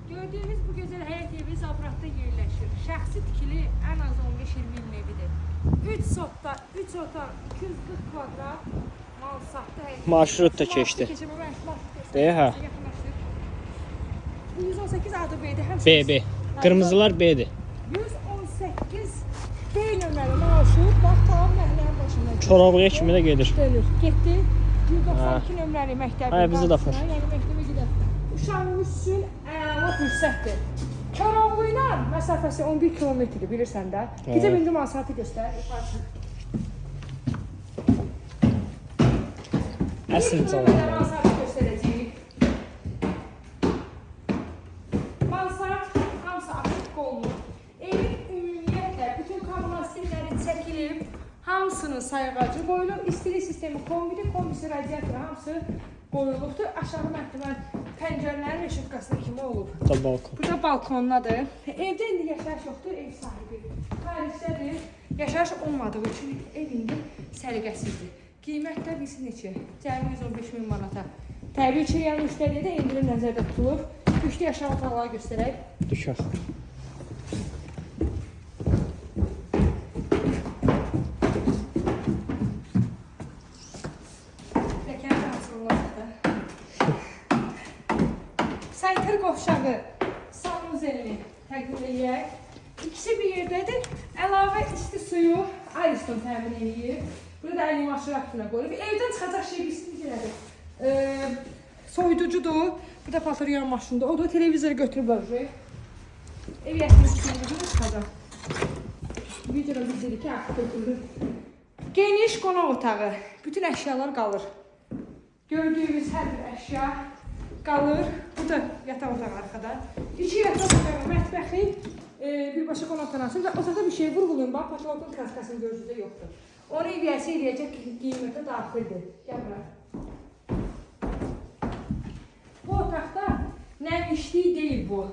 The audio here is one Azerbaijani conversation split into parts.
Gördüyünüz bu gözəl həyət evi Zabratda yerləşir. Şəxsi tikili ən az 15-20 ilin evidir. 3 otaq, 240 kvadrat mansartlı həyət. Marşrut da keçdi. Deyə hə. 118 adı B'dir. BB. Qırmızılar B'dir. 118 B nömrəli marşrut bax tam məhəllənin başında. Çoraqlıya kimi də gedir. Getdi. 192 nömrəli məktəbin. Hə, bizi də apar. Yəni məktəbə gedər. Uşağın üçün əla fürsətdir. Koroğlu ilə məsafəsi 11 kilometrdir, bilirsən də. Gecə bindi mansartı göstər. Əsl çalan. Mansartı göstərəcəyik. Mansart hamısı açıq qolunur. Evin ümumiyyətlə bütün kommunikasiyonları çəkilib, hamısının sayğacı qoyulub, istilik sistemi kombidi, kombisi radiatoru hamısı qoyulubdur. Aşağı məhkəmən pəncərələrin reşitkasında kimi olub. Burada balkon. Burada balkondadır. Evdə indi yaşayış yoxdur, ev sahibi xaricdədir. Yaşayış olmadığı üçün ev indi səliqəsizdir. Qiymət də bilsin neçə? Cəmi 115 min manata. Təbii ki, yəni müştəriyə də indirim nəzərdə tutulur. Üçlü yaşam otaqları göstərək. Düşək. Sanitar qovşağı, sanuzelini təqdim edək. İkisi bir yerdədir. Əlavə isti suyu Ariston təmin edir. Burada da əlini maşın haqqına qoyulub. Evdən çıxacaq şey bilsin necədir. Soyuducudur. Burada paltar yan maşında. O da televizoru götürüb alır. Ev yətimiz soyuducudur çıxacaq. Videoda bildirik ki, artıq götürülür. Geniş qonaq otağı. Bütün əşyalar qalır. Gördüyünüz hər bir əşya qalır. Burada yataq otağı arxada. İki yataq otağı, mətbəxi, birbaşa qonaq otağısı və otaqda bir şey vurğulayın. Bax, patologun kraskasını gözünüzdə yoxdur. Onu eviyyəsi eləyəcək qiymətə daxildir. Gəl bura. Bu otaqda nəmişlik deyil bu.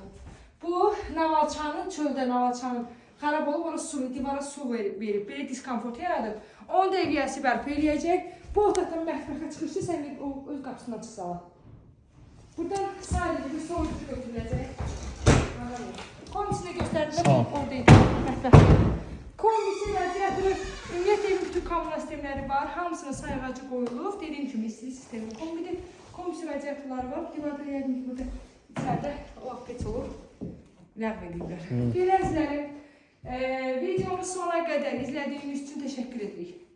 Bu, navalçanın, çöldə navalçanın xarab olub, ona divara su verib, belə diskomfort yaradıb. Onu da eviyyəsi bərpa eləyəcək. Bu otaqdan mətbəxə çıxışda sən öz qapısından çıxsala. Buradan sadəcə bir soyuducu götürüləcək. Komisini göstərdim, oradaydı mətbəxdə. Komisi, radiatoru, ümumiyyətlə evin bütün kommunal sistemləri var. Hamısının sayğacı qoyulub. Dediyim kimi istilik sistemi kombidir. Komisi, radiatorları var. Divarda yəqin ki, burada içəridə o apet olur. Ləğv ediblər. Belə izlərim. Videomuz sona qədər izlədiyiniz üçün təşəkkür edirik.